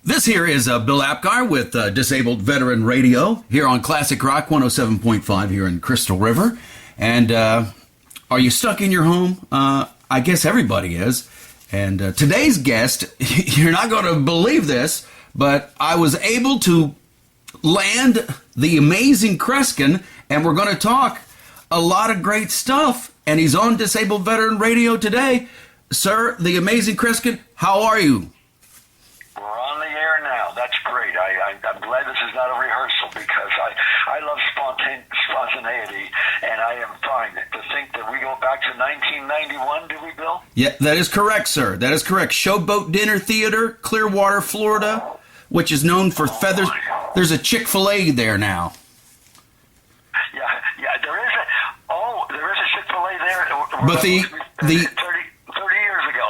This here is Bill Apgar with Disabled Veteran Radio here on Classic Rock 107.5 here in Crystal River. And are you stuck in your home? I guess everybody is. And today's guest, you're not going to believe this, but I was able to land the amazing Kreskin, and we're going to talk a lot of great stuff. And he's on Disabled Veteran Radio today. Sir, the amazing Kreskin, how are you? We're on the air now. That's great. I'm glad this is not a rehearsal because I love spontaneity, and I am fine. To think that we go back to 1991, do we, Bill? Yeah, that is correct, sir. That is correct. Showboat Dinner Theater, Clearwater, Florida, which is known for feathers. There's a Chick-fil-A there now. Yeah, there is a Chick-fil-A there. But the 30 years ago.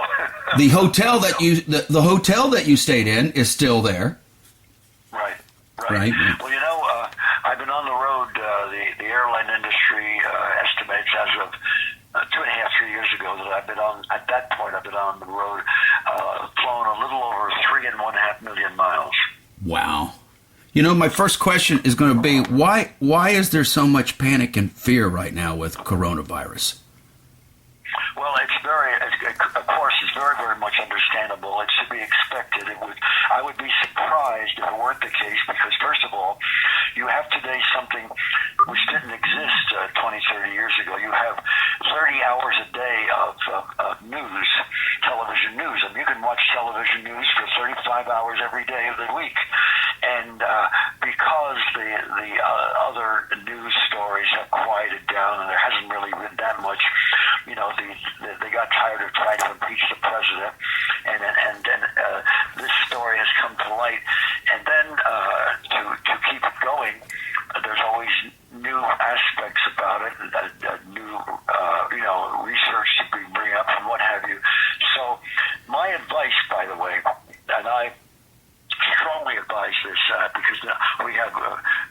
The hotel that the hotel that you stayed in is still there. Right. Right. Well, I've been on the road. The airline industry estimates as of 2.5, 3 years ago that I've been on. At that point, I've been on the road, flown a little over 3.5 million miles. Wow. My first question is going to be why is there so much panic and fear right now with coronavirus? Well, of course, it's very, very much understandable. It's to be expected. I would be surprised if it weren't the case because, first of all, you have today something which didn't exist 20, 30 years ago. You have 30 hours a day of news, television news. And you can watch television news for 35 hours every day of the week. And because the other news stories have quieted down and there hasn't really been that much, they got tired of trying to impeach the president, and this story has come to light. And then to keep it going, there's always new aspects about it, new research to bring up and what have you. So my advice, by the way, and I strongly advise this because we have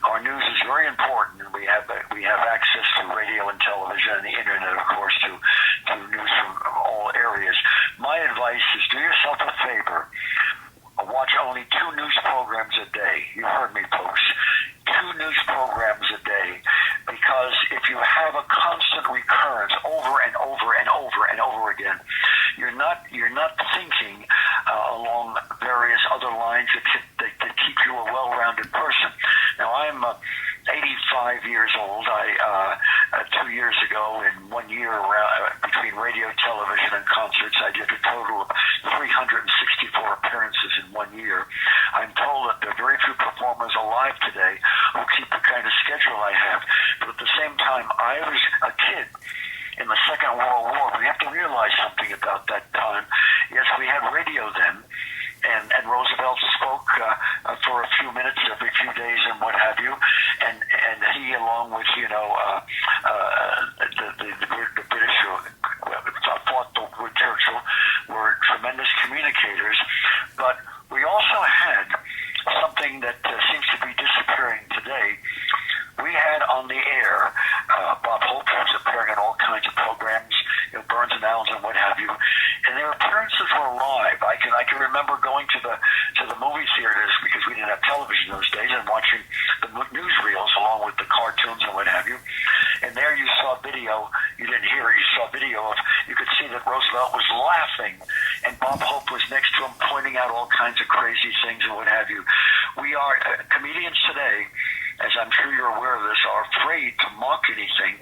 our news is very important, and we have access to radio and television and the internet, of course, to news from all areas. My advice is do yourself a favor. Watch only 2 news programs a day. You heard me, folks. 2 news programs a day, because if you have a constant recurrence over and over and over and over again, you're not thinking along various other lines that keep you a well-rounded person. Now, I'm 85 years old. I 2 years ago, in 1 year, between radio, television, and concerts, I did a total of 364 appearances in 1 year. I'm told that there are very few performers alive today who keep the kind of schedule I have. But at the same time, I was a kid in the Second World War. We have to realize something about that time. Yes, we had radio then, and Roosevelt spoke for a few minutes every few days and what have you, and he, along with the British who fought with Churchill, were tremendous communicators. But we also had something that seems to be disappearing today. We had on the air Bob Hope, who's appearing in all kinds of programs, Burns and Allen's and what have you, and their appearances were live. I can remember going to the movie theaters because we didn't have television those days, and watching the newsreels along with the cartoons and what have you. And there you saw video. You didn't hear it. You saw video of. You could see that Roosevelt was laughing, and Bob Hope was next to him, pointing out all kinds of crazy things and what have you. We are comedians today, as I'm sure you're aware of this, are afraid to mock anything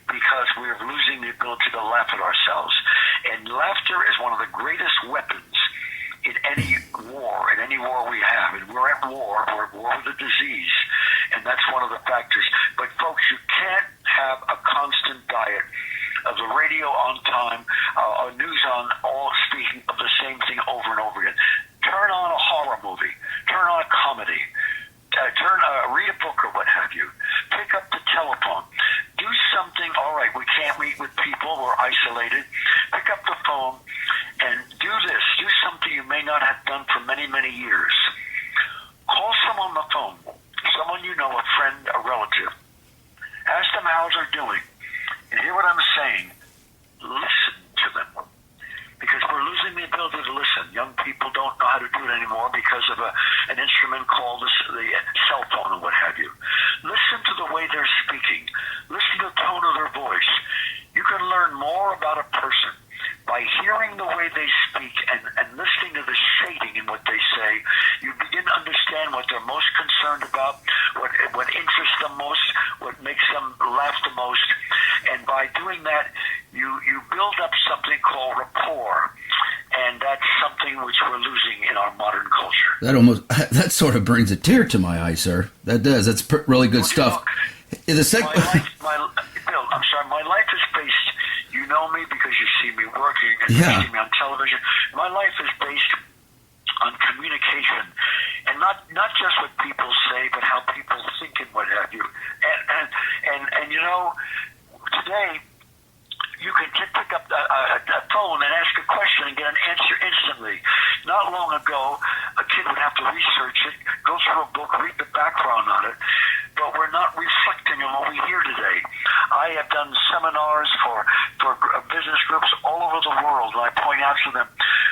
because we're losing the ability to laugh at ourselves. And laughter is one of the greatest weapons in any war we have. And we're at war. We're at war with a disease. And that's one of the factors. But, folks, you can't have a constant diet of the radio on time, news on, all speaking of the same thing over and over again. Turn on a horror movie. Turn on a comedy. Read a book or what have you. Pick up the telephone. Do something. All right, we can't meet with people. We're isolated. Pick up the phone and do this. Do something you may not have done for many, many years. Call someone on the phone. Someone you know, a friend, a relative. Ask them how they're doing. And hear what I'm saying. Listen to them. Because we're losing the ability to listen. Young people don't know how to do it anymore because of an instrument called the cell phone and what have you. Listen to the way they're speaking. Listen to the tone of their voice. You can learn more about a person by hearing the way they speak and listening to the shading in what they say. You begin to understand what they're most concerned about, what interests them most, what makes them laugh the most. And by doing that, you build up something called rapport. And that's something which we're losing in our modern culture. That sort of brings a tear to my eye, sir. That does. That's really good stuff. Bill, I'm sorry, my life is based, you know me because you see me working and you see me on television. My life is based on communication, and not just what people say, but how people think and what have you. And you know, today, you can pick up a phone and ask a question and get an answer instantly. Not long ago, a kid would have to research it, go through a book, read the background on it, but we're not reflecting on what we hear today. I have done seminars for business groups all over the world, and I point out to them,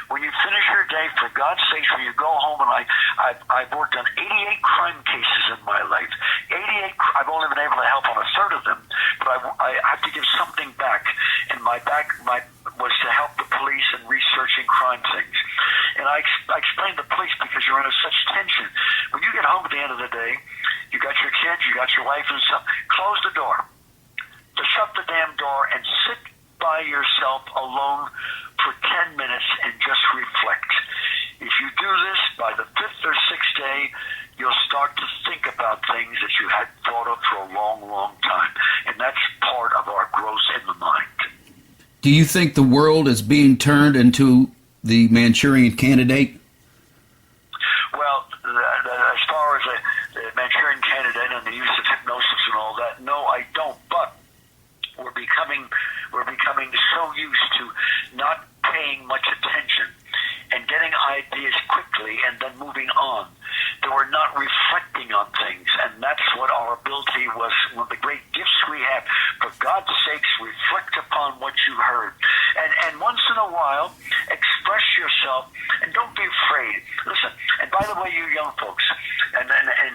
when you finish your day, for God's sakes, when you go home, and I've worked on 88 crime cases in my life. 88, I've only been able to help on a third of them, but I have to give something back. And my was to help the police in researching crime things. And I explained to the police because you're under such tension. When you get home at the end of the day, you got your kids, you got your wife and stuff, close the door. Just shut the damn door and sit by yourself alone for 10 minutes and just reflect. If you do this, by the 5th or 6th day, you'll start to think about things that you hadn't thought of for a long, long time. And that's part of our growth in the mind. Do you think the world is being turned into the Manchurian Candidate? Well, as far as the Manchurian Candidate and the use of hypnosis and all that, no, I don't. But we're becoming so used to not paying much attention and getting ideas quickly and then moving on, that we're not reflecting on things. And that's what our ability was, one of the great gifts we have. For God's sakes, reflect upon what you heard. And once in a while, express yourself, and don't be afraid. Listen, and by the way, you young folks, and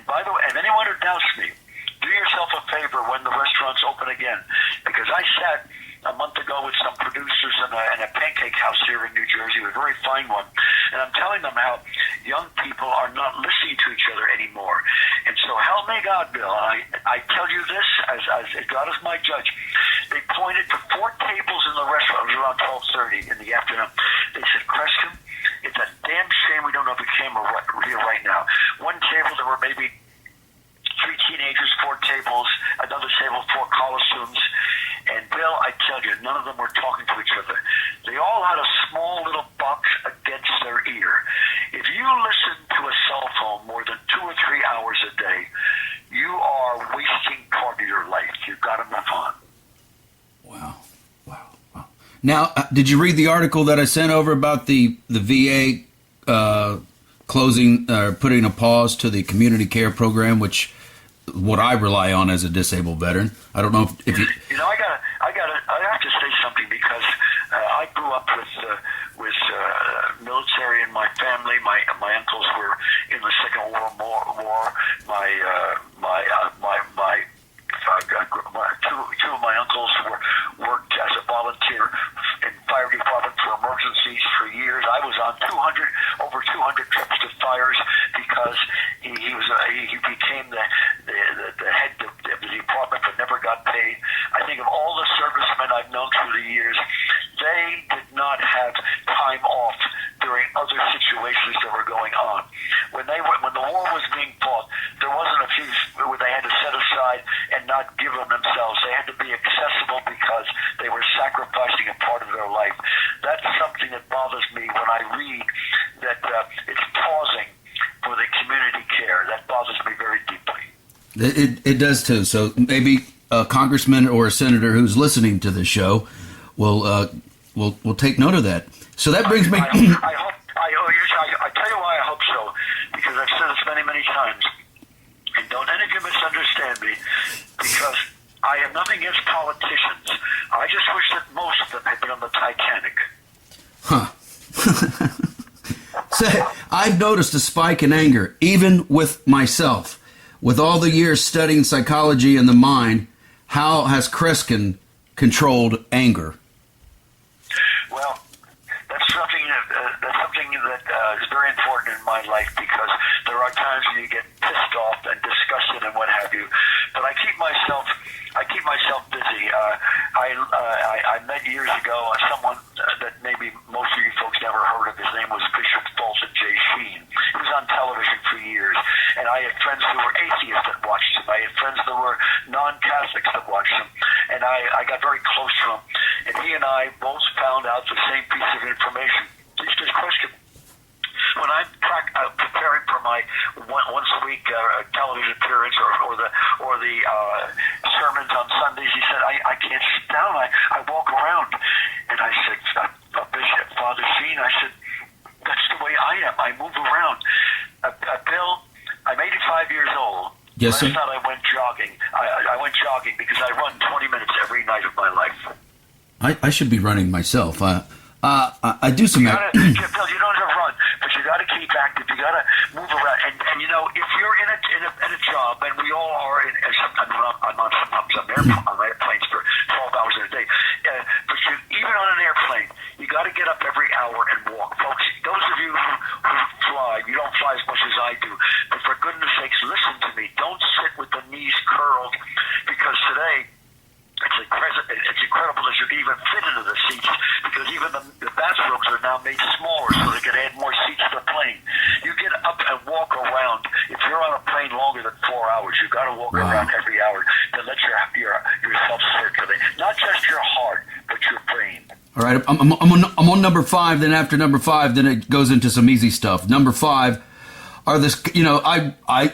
by the way, if anyone who doubts me, do yourself a favor when the restaurants open again. Because I sat a month ago with some producers in a pancake house here in New Jersey, a very fine one, and I'm telling them how young people are not listening to each other anymore. And so help me God, Bill, I tell you this as God is my judge. They pointed to 4 tables in the restaurant. It was around 12:30 in the afternoon. They said, Kreskin, it's a damn shame we don't have a camera here right now. One table, there were maybe 3 teenagers, 4 tables, another table, 4 Coliseums. And Bill, I tell you, none of them were talking to each other. They all had a small little box against their ear. If you listen to a cell phone more than 2 or 3 hours a day, you are wasting part of your life. You've got to move on. Wow. Now, did you read the article that I sent over about the VA closing, putting a pause to the community care program, which what I rely on as a disabled veteran? I don't know if you... You know, I have to say something because I grew up with military in my family. My uncles were in the Second World War. Two of my uncles worked as a volunteer in fire department for emergencies for years. I was on over 200 trips to fires because he became the head of the department but never got paid. I think of all the servicemen I've known through the years, they did not have time off during other situations that were going on. When the war was being fought, there wasn't a few where they had to set aside and not give them themselves. They had to be accessible because they were sacrificing a part of their life. That's something that bothers me when I read that it's pausing for the community care. That bothers me very deeply. It does too. So maybe a congressman or a senator who's listening to the show will take note of that. So that brings me. I tell you why I hope so, because I've said this many, many times, and don't any of you misunderstand me, because I have nothing against politicians. I just wish that most of them had been on the Titanic. Huh. Say, I've noticed a spike in anger, even with myself. With all the years studying psychology and the mind, how has Kreskin controlled anger? Well, that's something that is very important in my life, because there are times when you get pissed off and disgusted and what have you. But I keep myself busy. I met years ago someone that maybe most of you folks never heard of. His name was Bishop Fulton J. Sheen. He was on television for years, and I had friends who were atheists that watched him. I had friends that were non-Catholics that watched him, and I got very close to him. And he and I both found out the same piece of information. It's this question. When I'm preparing for my once a week television appearance or the sermons on Sundays, he said, I can't sit down. I walk around. And I said, Bishop, Father Sheen, I said, that's the way I am. I move around. Bill, I'm 85 years old. Yes, sir. Last night I went jogging. I went jogging because I run 20 minutes every night of my life. I should be running myself. I do some. Bill, you don't have to run, but you got to keep active. You got to move around, and you know, if you're in a job, and we all are. Sometimes I'm on airplanes for 12 hours in a day. But even on an airplane, you got to get up every hour and walk, folks. Those of you who fly, you don't fly as much as I do, but for goodness sakes, listen to me. Don't sit with the knees curled, because today. It's incredible that you can even fit into the seats, because even the bathrooms are now made smaller so they can add more seats to the plane. You get up and walk around. If you're on a plane longer than 4 hours, you've got to walk around every hour to let yourself circulate. Not just your heart, but your brain. All right, I'm on number 5. Then after number 5, then it goes into some easy stuff. Number 5 are this. You know, I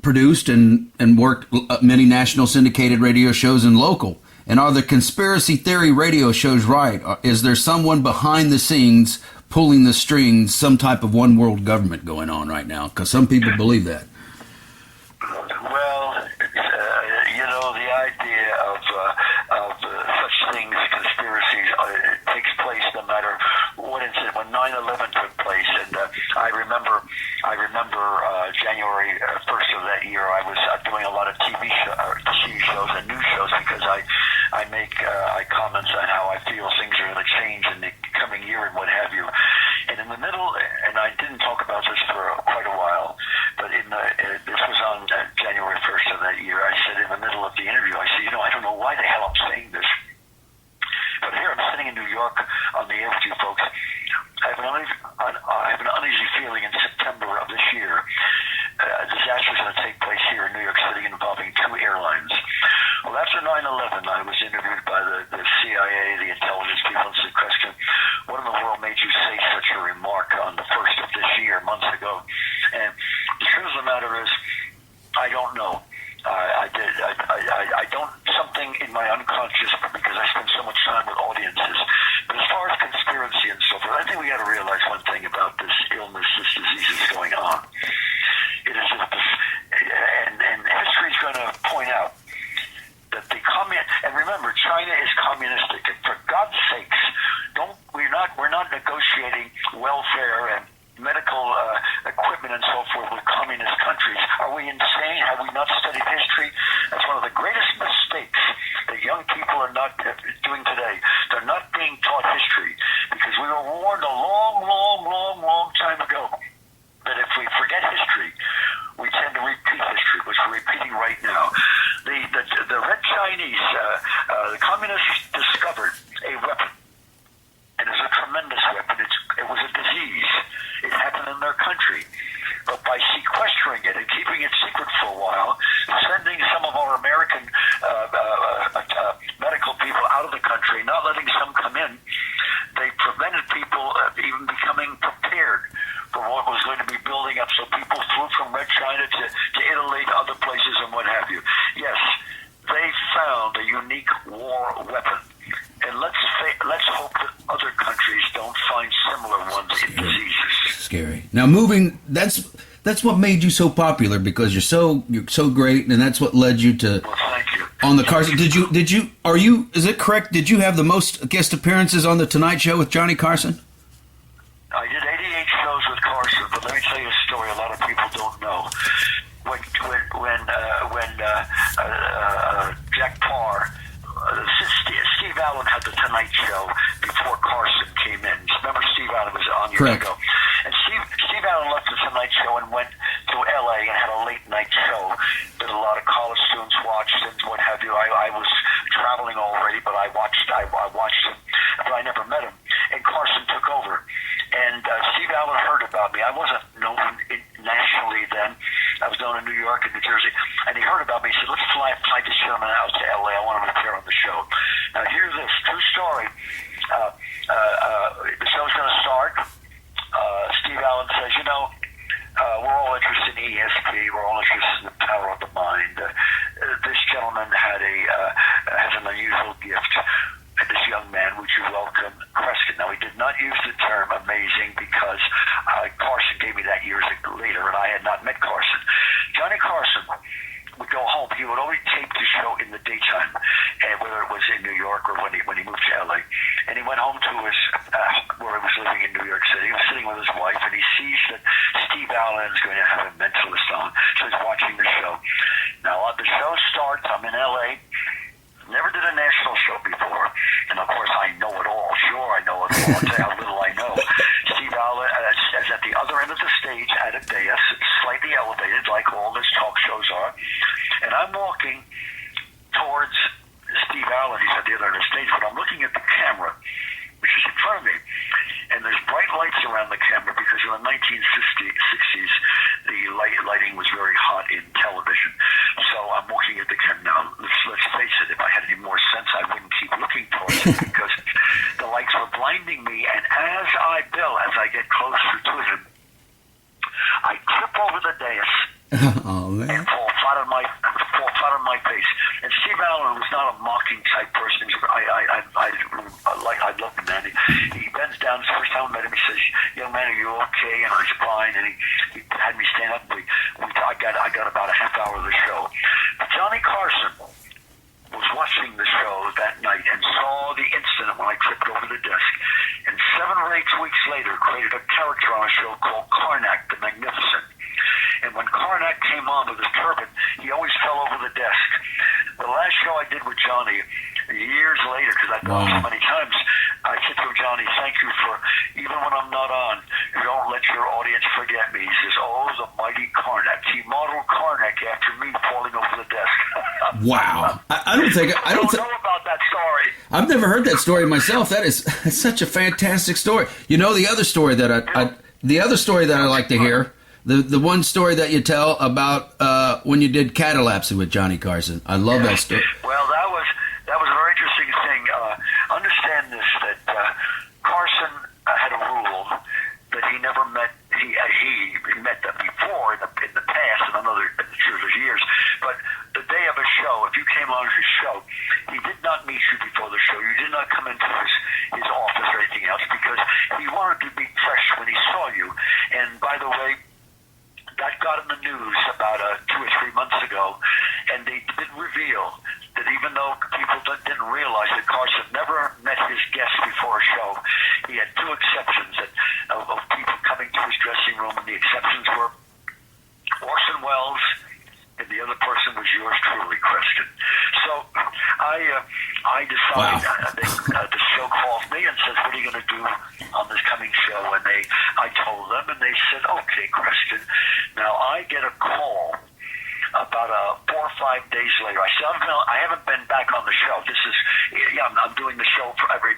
produced and worked many national syndicated radio shows and local. And are the conspiracy theory radio shows right? Is there someone behind the scenes pulling the strings, some type of one world government going on right now? Because some people believe that. Well, you know, the idea of such things, conspiracies, it takes place no matter what incident. When 9/11 took place, and I remember January 1st of that year, I was doing a lot of TV shows and news shows, because I make comments on how I feel things are going to change in the coming year and what have you. And in the middle, and I didn't talk about this for quite a while, but this was on January 1st of that year. I said in the middle of the interview, I said, I don't know why the hell I'm saying this, but here I'm sitting in New York on the air with you folks. I have an uneasy feeling in September of this year. A disaster is going to take place here in New York City involving 2 airlines. Well, after 9/11, I was interviewed by the CIA, the intelligence people, and said, Kreskin, what in the world made you say such a remark on the 1st of this year, months ago? And the truth of the matter is, I don't know. I don't, something in my unconscious, because I spend so much time with audiences. But as far as conspiracy and so forth, I think we got to realize one thing about this illness, this disease that's going on. It is just this, and history is going to point out that and remember, China is communistic, and for God's sakes, we're not negotiating welfare and medical equipment and so forth with communist countries. Are we insane? Have we not studied history? That's one of the greatest mistakes that young people are not doing today. They're not being taught history, because we were warned a long time ago that if we forget history, we tend to repeat history, which we're repeating right now. The Red Chinese, the communists discovered a weapon, and it's a tremendous weapon. It was a disease. It happened in their country. But by sequestering it and keeping it secret for a while, sending some of our American medical people out of the country, not letting some come in, they prevented people even becoming prepared for what was going to be building up. So people flew from Red China to Italy, to other places, and what have you. Yes, they found a unique war weapon. And let's hope that other countries don't find similar ones in diseases. Scary. Now, that's what made you so popular, because you're so great, and that's what led you to. Well, thank you. On the Carson, is it correct? Did you have the most guest appearances on the Tonight Show with Johnny Carson? I did 88 shows but let me tell you a story a lot of people don't know. When Jack Parr, Steve Allen had the Tonight Show before Carson came in. Remember, Steve Allen was on years Correct. ago. And Steve Allen left the Tonight Show and went to L.A. and had a late night show that a lot of college students watched and what have you. I was traveling already, but I watched him, but I never met him. And Carson took over. And Steve Allen heard about me. I wasn't known nationally then. I was known in New York and New Jersey. And he heard about me. He said, let's fly this gentleman out to L.A. I want him to appear on the show. Now, here's this true story. The show's going to start. Steve Allen says, we're all interested in ESP. We're all interested in the power of the mind. This gentleman has an unusual gift. This young man, would you welcome Kreskin? Now, he did not use the term amazing because Carson gave me that years later, and I had not met Carson. Johnny Carson would go home. He would always tape the show in the daytime, and whether it was in New York or when he moved to L.A. And he went home to his where he was living in New York City. He was sitting with his wife, and he sees that Steve Allen is going to have a mentalist on, so he's watching the show. Now, the show starts. I'm in L.A. Never did a national show before, and of course I know it all. Sure, I know it all. I'll tell you how little I know. Steve Allen is at the other end of the stage at a dais, slightly elevated, like all his talk shows are. And I'm walking towards Steve Allen. He's at the other end of the stage, but I'm looking at the camera, which is in front of me. And there's bright lights around the camera because in the 1960s, the lighting was very hot in television. So I'm looking at the camera. Now, let's face it, if I had any more sense, I wouldn't keep looking towards it because the lights were blinding me. And as I get closer to him, I trip over the dais and fall flat on my face. And Steve Allen was not a mocking type person. I love him, man. He bends down. The first time I met him, he says, "Young man, are you okay?" And I was fine. And he had me stand up. I got about a half hour of the show. Johnny Carson was watching the show that night and saw the incident when I tripped over the desk. And 7 or 8 weeks later, created a character on a show called Karnak the Magnificent. And when Karnak came on with his turban, he always fell over the desk. The last show I did with Johnny, years later, because I've gone so many times, I said to him, "Johnny, thank you for, even when I'm not on, you don't let your audience forget me." He says, "Oh, the mighty Karnak." He modeled Karnak after me falling over the desk. Wow. I don't know about that story. I've never heard that story myself. That's such a fantastic story. You know, the other story that I like to hear, the one story that you tell about when you did Catalapsy with Johnny Carson. I love that story. Well, that was a very interesting thing. Understand this, that Carson had a rule that he never met. He met them before in the past, and another years. But the day of a show, if you came on his show, he did not meet you before the show. You did not come into his office or anything else because he wanted to be fresh when he saw you. And by the way, that got in the news about 2 or 3 months ago, and they did reveal that even though people didn't realize that Carson never met his guests before a show, he had 2 exceptions of people coming to his dressing room, and the exceptions were Orson Welles, and the other person was yours truly, Kreskin. So I decided, the show called me and says, "What are you going to do on this coming show?" And I told them, and they said, "Okay, Kreskin." Now I get a call about 4 or 5 days later. I said, I haven't been back on the show. I'm doing the show for every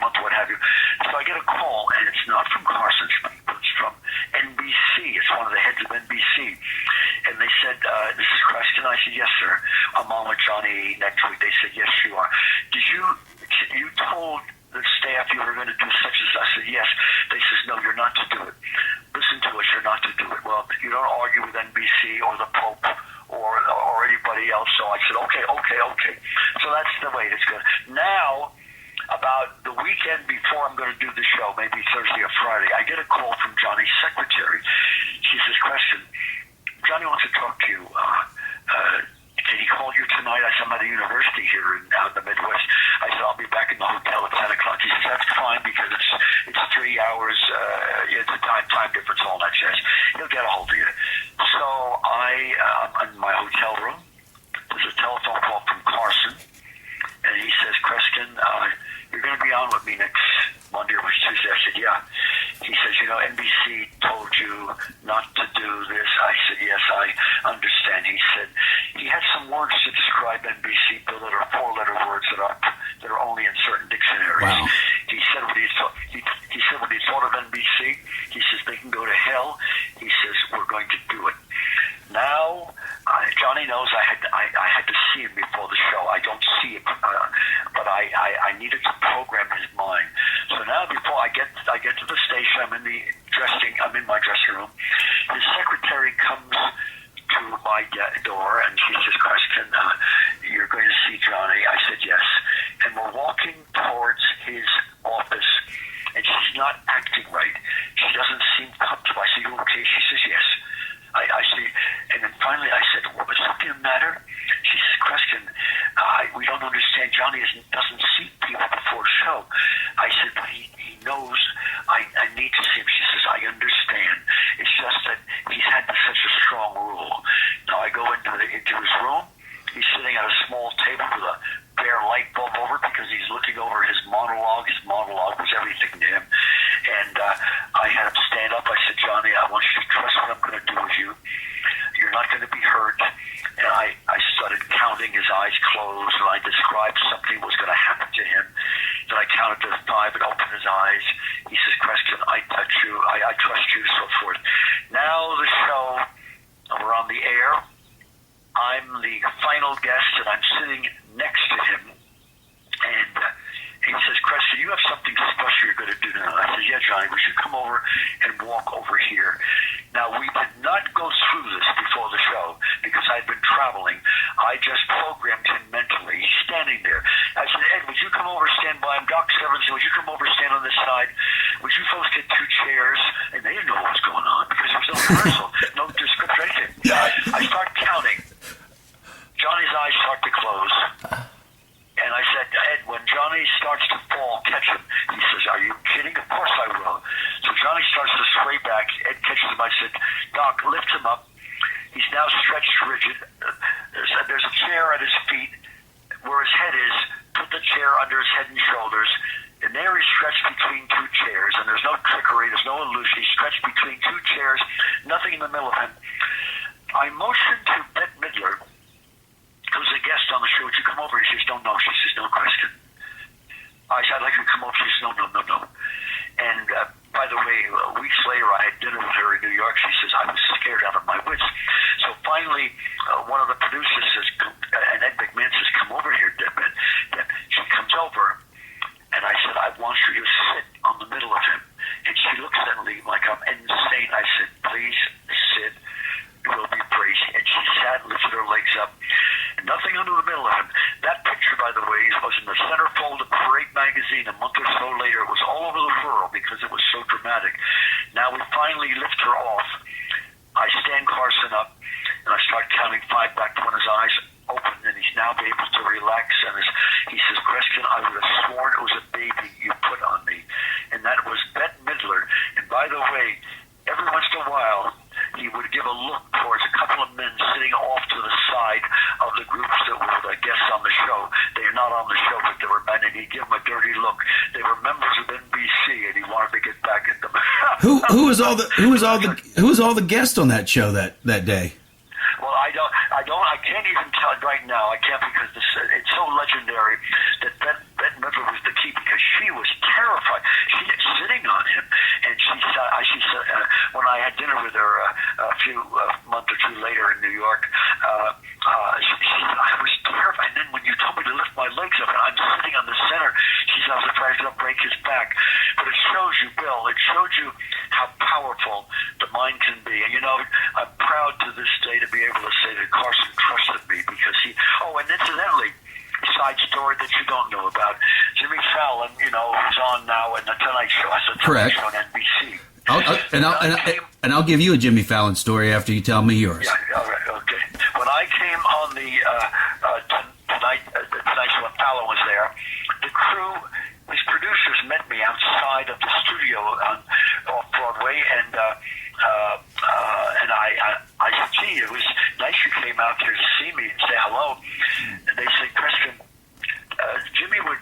month, what have you. So I get a call, and it's not from Carson. It's from NBC. It's one of the heads of NBC. And they said, "This is Kreskin." I said, "Yes, sir. I'm on with Johnny next week." They said, "Yes, you are. You told the staff you were going to do such as..." I said, "Yes." They says, "No, you're not to do it. Listen to us, you're not to do it." Well, you don't argue with NBC or the Pope or anybody else. So I said, okay. So that's the way it's going. Now, about the weekend before I'm going to do the show, maybe Thursday or Friday, I get a call from Johnny's secretary. She says, "Kreskin, Johnny wants to talk to you. Can he call you tonight?" tonight. I said, I'm at a university here out in the Midwest. I said, I'll be back in the hotel at 10 o'clock. He says, that's fine because it's 3 hours. It's a time difference, all that jazz. He'll get a hold of you. So I'm in my hotel room. There's a telephone call from Carson, and he says, Kreskin, you're going to be on with me next Monday or Tuesday. I said, yeah. He says, NBC told you not to do this. I said, yes, I understand. He said, he had some words to describe NBC, Bill, that are four-letter words that are only in certain dictionaries. Wow. He said what he thought of NBC. He says, they can go to hell. He says, we're going to do it. Now, Johnny knows I had to see him before the show. I don't see it, but I needed to program his mind. So now, before I get to the station, I'm in my dressing room. His secretary comes to my door, and she says, Kreskin, you're going to see Johnny. I said, yes. And we're walking towards his office, and she's not acting right. She doesn't seem comfortable. I said, you okay? She says, yes. I see, and then finally I said, well, is something the matter? She says, Kreskin, we don't understand. Johnny doesn't see people before a show. I said, but he knows I need to see him. She says, I understand. It's just that he's had such a strong rule. Now I go into his room. He's sitting at a small table with a bare light bulb over because he's looking over his monologue. His monologue was everything to him. And I had him stand up. I said, Johnny, I want you to trust what I'm going to do with you. You're not going to be hurt. And I started counting, his eyes closed, and I described something was going to happen to him. Then I counted to 5 and opened his eyes. He says, Kreskin, I touch you. I trust you, so forth. Now the show, we're on the air. I'm the final guest, and I'm sitting next to him. And he says, Kreskin, you have something special you're going to do now. I said, yeah, Johnny, we should come over and walk over here. Now, we did not go through this before the show because I'd been traveling. I just programmed him mentally. He's standing there. I said, Ed, would you come over, stand by him? Doc Severn said, would you come over, stand on this side? Would you folks get 2 chairs? And they didn't know what was going on because there was no rehearsal, no script or anything. I start counting. Johnny's eyes start to close. And I said, Ed, when Johnny starts to fall, catch him. He says, are you kidding? Of course I will. So Johnny starts to sway back. Ed catches him. I said, Doc, lift him up. He's now stretched rigid. There's a chair at his feet where his head is. Put the chair under his head and shoulders. And there he's stretched between 2 chairs. And there's no trickery. There's no illusion. He's stretched between 2 chairs. Nothing in the middle of him. I motioned to Bette Midler, who's a guest on the show. Would you come over? He says, no. She says, no, Kreskin. I said, I'd like you to come over. She says, no. And by the way, weeks later, I had dinner with her in New York. She says, I was scared out of my wits. So finally, one of the producers says, and Ed McMahon says, come over here, Deb. She comes over, and I said, I want you to sit on the middle of him. And she looks at me like I'm insane. I said, please sit. We'll be praising. And she sat, lifted her legs up. Nothing under the middle of him. That picture, by the way, was in the centerfold of Parade magazine. A month or so later, it was all over the world because it was so dramatic. Now we finally lift her off. I stand Carson up, and I start counting 5 back to when his eyes open, and he's now able to relax. And he says, Kreskin, I would have sworn it was a baby you put on me. And that was Bette Midler. And by the way, every once in a while, he would give a look towards a couple of men sitting off to the side of the groups that were the guests on the show. They are not on the show, but they were men, and he'd give them a dirty look. They were members of NBC, and he wanted to get back at them. Who was all the guests on that show that day? Well, I can't even tell it right now. I can't because it's so legendary that Bette Midler was the key because she was terrified. She was sitting on him, and she said when I had dinner with her a few month or 2 later in New York, she said I was terrified. And then when you told me to lift my legs up, and I'm sitting on the center, she said I was afraid to break his back. But it shows you, Bill. It showed you how powerful the mind can be. And I'm proud to this day to be able to say that Carson trusted me because he. Oh, and incidentally, side story that you don't know about. Jimmy Fallon, who's on now in the Tonight Show. That's a Tonight Show on NBC. I'll give you a Jimmy Fallon story after you tell me yours. Yeah, all right, okay. When I came on the see you. It was nice you came out here to see me and say hello. And they said, Kreskin, Jimmy would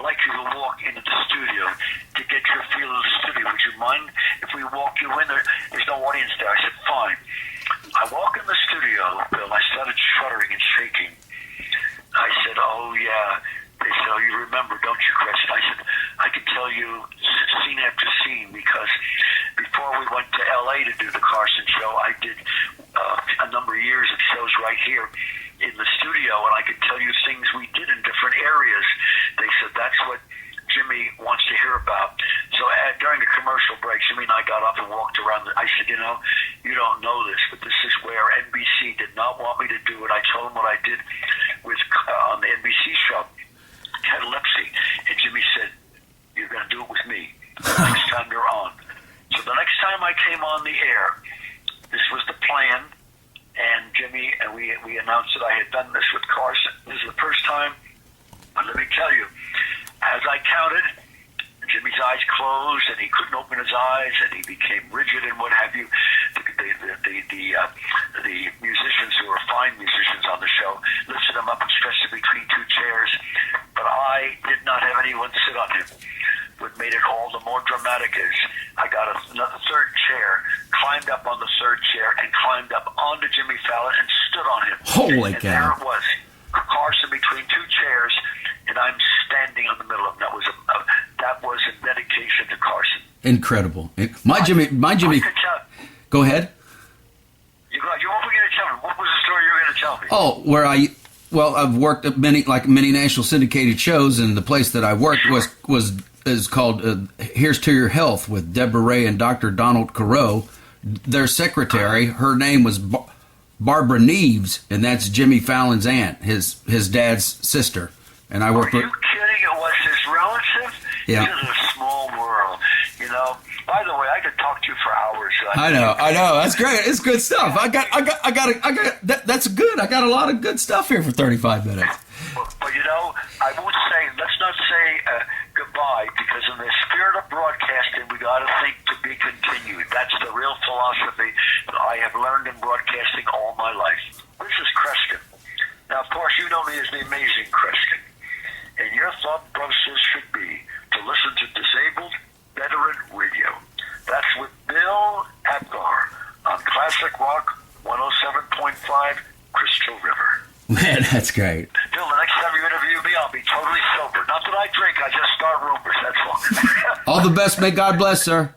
like you to walk into the studio to get your feel of the studio. Would you mind if we walk you in there? There's no audience there. I said, fine. I walk in the studio, Bill. I started shuddering and shaking. I said, oh, yeah. They said, oh, you remember, don't you, Kreskin? I said, I can tell you scene after scene because before we went to L.A. to do the Carson show, I did a number of years of shows right here in the studio, and I could tell you things we did in different areas. They said, that's what Jimmy wants to hear about. So during the commercial break, Jimmy and I got up and walked around. I said, you know, you don't know this, but this is where NBC did not want me to do it. I told them what I did with on the NBC show, Catalepsy. And Jimmy said, you're going to do it with me next time you're on. So the next time I came on the air, this was the plan. And Jimmy, and we announced that I had done this with Carson. This is the first time, but let me tell you, as I counted, Jimmy's eyes closed and he couldn't open his eyes and he became rigid and what have you. The musicians who were fine musicians on the show lifted him up and stretched him between two chairs, but I did not have anyone sit on him. What made it all the more dramatic is I got another third chair, climbed up on the third chair, and climbed up onto Jimmy Fallon and stood on him. Holy and cow. there it was, Carson between two chairs, and I'm standing in the middle of them. That was a dedication to Carson. Incredible. My Jimmy. Go ahead. You were going to tell me. What was the story you were going to tell me? Oh, I've worked at many national syndicated shows, and the place that I worked is called Here's to Your Health with Deborah Ray and Dr. Donald Carew. Their secretary, her name was Barbara Neves, and that's Jimmy Fallon's aunt, his dad's sister. And I worked. Are you kidding? It was his relative? Yeah. This is a small world, you know. By the way, I could talk to you for hours. I know. That's great. It's good stuff. That's good. I got a lot of good stuff here for 35 minutes. But you know, I won't say. Let's not say goodbye because in the spirit of broadcasting, we got to think to be continued. That's the real philosophy that I have learned in broadcasting all my life. This is Kreskin. Now, of course, you know me as the amazing Kreskin. And your thought process should be to listen to Disabled Veteran Radio. That's with Bill Apgar on Classic Rock 107.5 Crystal River. Man, that's great. Bill, the next time you interview me, I'll be totally sober. Not that I drink, I just start rumors, that's all. All the best. May God bless, sir.